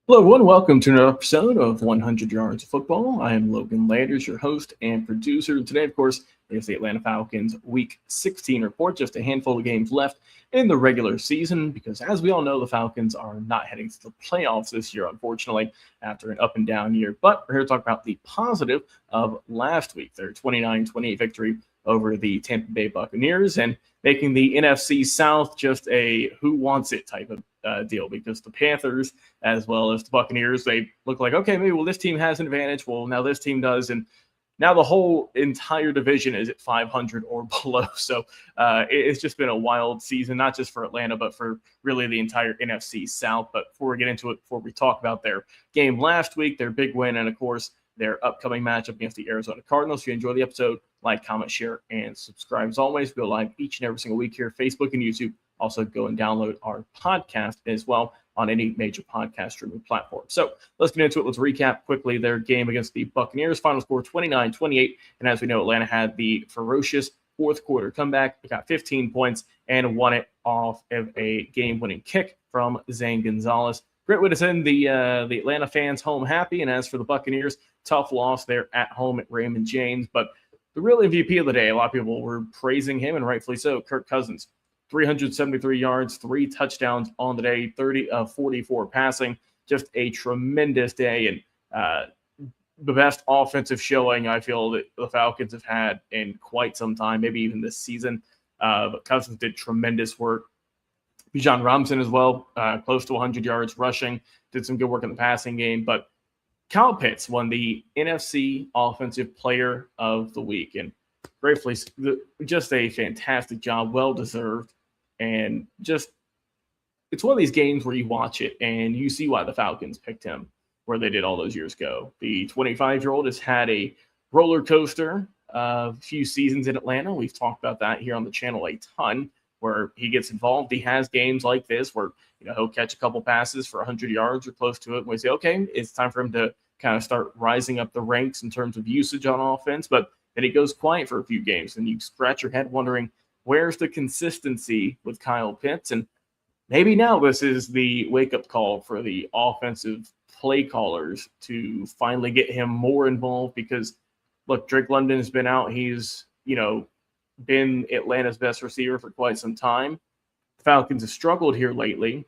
Hello, everyone. Welcome to another episode of 100 Yards of Football. I am Logan Landers, your host and producer. Today, of course, is the Atlanta Falcons Week 16 report. Just a handful of games left in the regular season because, as we all know, the Falcons are not heading to the playoffs this year, unfortunately, after an up and down year. But we're here to talk about the positive of last week, their 29-28 victory over the Tampa Bay Buccaneers and making the NFC South just a who wants it type of deal because the Panthers as well as the Buccaneers, they look like, okay, maybe this team has an advantage. Well, now this team does. And now the whole entire division is at 500 or below. So it's just been a wild season, not just for Atlanta, but for really the entire NFC South. But before we get into it, before we talk about their game last week, their big win, and of course, their upcoming matchup against the Arizona Cardinals. If you enjoy the episode, like, comment, share, and subscribe. As always, we go live each and every single week here, Facebook and YouTube. Also, go and download our podcast as well on any major podcast streaming platform. So let's get into it. Let's recap quickly their game against the Buccaneers. Final score 29-28. And as we know, Atlanta had the ferocious fourth quarter comeback. They got 15 points and won it off of a game-winning kick from Zane Gonzalez. Great way to send the Atlanta fans home happy. And as for the Buccaneers, tough loss there at home at Raymond James. But the real MVP of the day, a lot of people were praising him, and rightfully so, Kirk Cousins. 373 yards, 3 touchdowns on the day, 30 of 44 passing. Just a tremendous day and the best offensive showing I feel that the Falcons have had in quite some time, maybe even this season. But Cousins did tremendous work. Bijan Robinson as well, close to 100 yards rushing, did some good work in the passing game. But Kyle Pitts won the NFC Offensive Player of the Week. And gratefully, just a fantastic job, well-deserved. And just, it's one of these games where you watch it and you see why the Falcons picked him where they did all those years ago. The 25-year-old has had a roller coaster a few seasons in Atlanta. We've talked about that here on the channel a ton, where he gets involved. He has games like this where he'll catch a couple passes for 100 yards or close to it. And we say, okay, it's time for him to kind of start rising up the ranks in terms of usage on offense. But then he goes quiet for a few games, and you scratch your head wondering, where's the consistency with Kyle Pitts? And maybe now this is the wake-up call for the offensive play callers to finally get him more involved because, look, Drake London has been out. He's, been Atlanta's best receiver for quite some time. The Falcons have struggled here lately,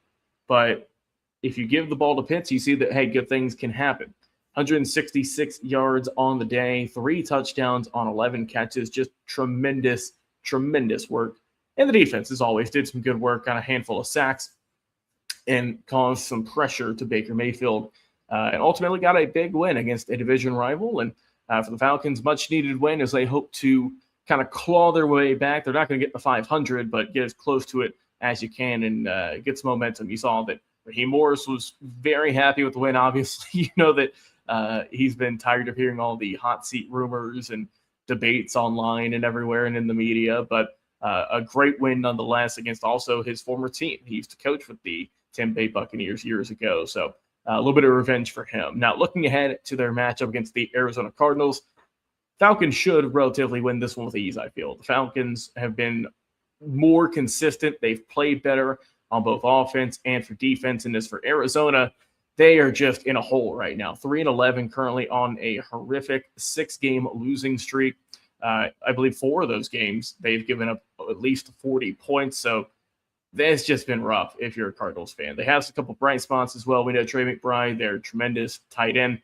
but if you give the ball to Pitts, you see that, hey, good things can happen. 166 yards on the day, 3 touchdowns on 11 catches, just tremendous work. And the defense, as always, did some good work on a handful of sacks and caused some pressure to Baker Mayfield and ultimately got a big win against a division rival. And for the Falcons, much-needed win as they hope to kind of claw their way back. They're not going to get the 500, but get as close to it as you can and get some momentum. You saw that Raheem Morris was very happy with the win, obviously. You know that he's been tired of hearing all the hot seat rumors and debates online and everywhere and in the media, but a great win nonetheless against also his former team. He used to coach with the Tampa Bay Buccaneers years ago, so a little bit of revenge for him. Now, looking ahead to their matchup against the Arizona Cardinals, Falcons should relatively win this one with ease, I feel. The Falcons have been more consistent. They've played better on both offense and for defense, and as for Arizona, they are just in a hole right now. 3-11 currently on a horrific 6-game losing streak. I believe 4 of those games, they've given up at least 40 points. So that's just been rough if you're a Cardinals fan. They have a couple bright spots as well. We know Trey McBride, their tremendous tight end.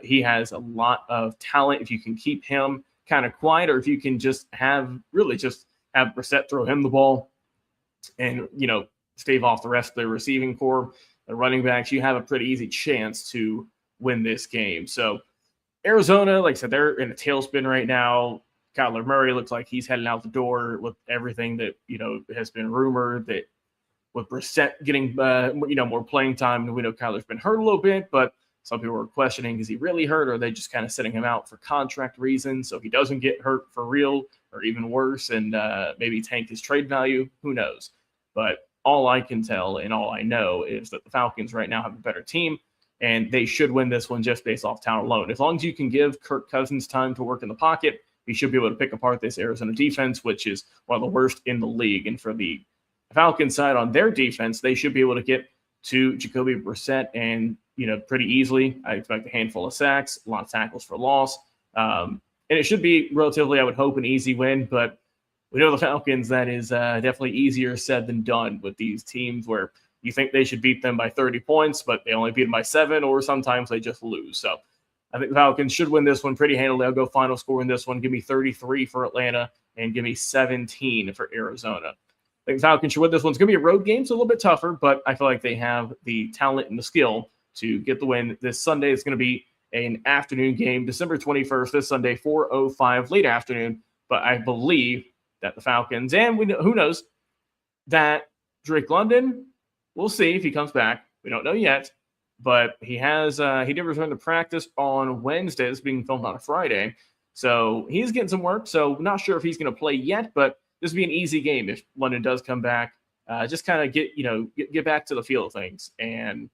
He has a lot of talent. If you can keep him kind of quiet, or if you can just have Brissett throw him the ball and, stave off the rest of the receiving core, the running backs, you have a pretty easy chance to win this game. So Arizona, like I said, they're in a tailspin right now. Kyler Murray looks like he's heading out the door with everything that, has been rumored that with Brissett getting, more playing time. We know Kyler's been hurt a little bit, but some people are questioning, is he really hurt, or are they just kind of sitting him out for contract reasons so he doesn't get hurt for real, or even worse, and maybe tank his trade value? Who knows? But all I can tell and all I know is that the Falcons right now have a better team, and they should win this one just based off talent alone. As long as you can give Kirk Cousins time to work in the pocket, he should be able to pick apart this Arizona defense, which is one of the worst in the league. And for the Falcons side on their defense, they should be able to get to Jacoby Brissett and pretty easily. I expect a handful of sacks, a lot of tackles for loss. And it should be relatively, I would hope, an easy win, but we know the Falcons, that is definitely easier said than done with these teams where you think they should beat them by 30 points, but they only beat them by 7, or sometimes they just lose. So I think the Falcons should win this one pretty handily. I'll go final score in this one. Give me 33 for Atlanta and give me 17 for Arizona. I think the Falcons should win this one. It's going to be a road game, so a little bit tougher, but I feel like they have the talent and the skill to get the win this Sunday. It's going to be an afternoon game, December 21st, this Sunday, 4:05, late afternoon. But I believe that the Falcons, and who knows, that Drake London, we'll see if he comes back. We don't know yet, but he did return to practice on Wednesday. This is being filmed on a Friday, so he's getting some work. So not sure if he's going to play yet, but this would be an easy game if London does come back. Just kind of get back to the feel of things and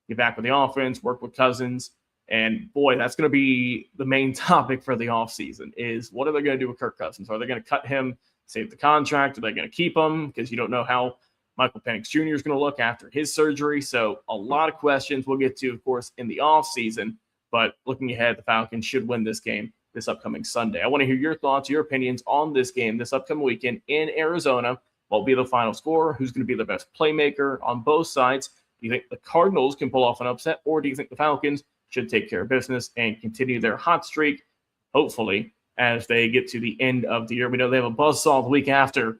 get back with the offense, work with Cousins. And boy, that's going to be the main topic for the offseason is what are they going to do with Kirk Cousins? Are they going to cut him, save the contract? Are they going to keep him? Because you don't know how Michael Penix Jr. is going to look after his surgery. So a lot of questions we'll get to, of course, in the offseason. But looking ahead, the Falcons should win this game this upcoming Sunday. I want to hear your thoughts, your opinions on this game this upcoming weekend in Arizona. What will be the final score? Who's going to be the best playmaker on both sides? Do you think the Cardinals can pull off an upset, or do you think the Falcons should take care of business and continue their hot streak, hopefully, as they get to the end of the year? We know they have a buzzsaw the week after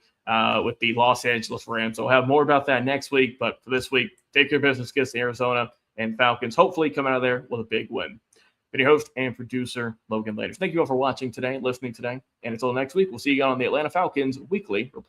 with the Los Angeles Rams. So we'll have more about that next week. But for this week, take care of business against the Arizona and Falcons. Hopefully come out of there with a big win. I'm your host and producer, Logan Landers. Thank you all for watching today, listening today. And until next week, we'll see you on the Atlanta Falcons Weekly Report.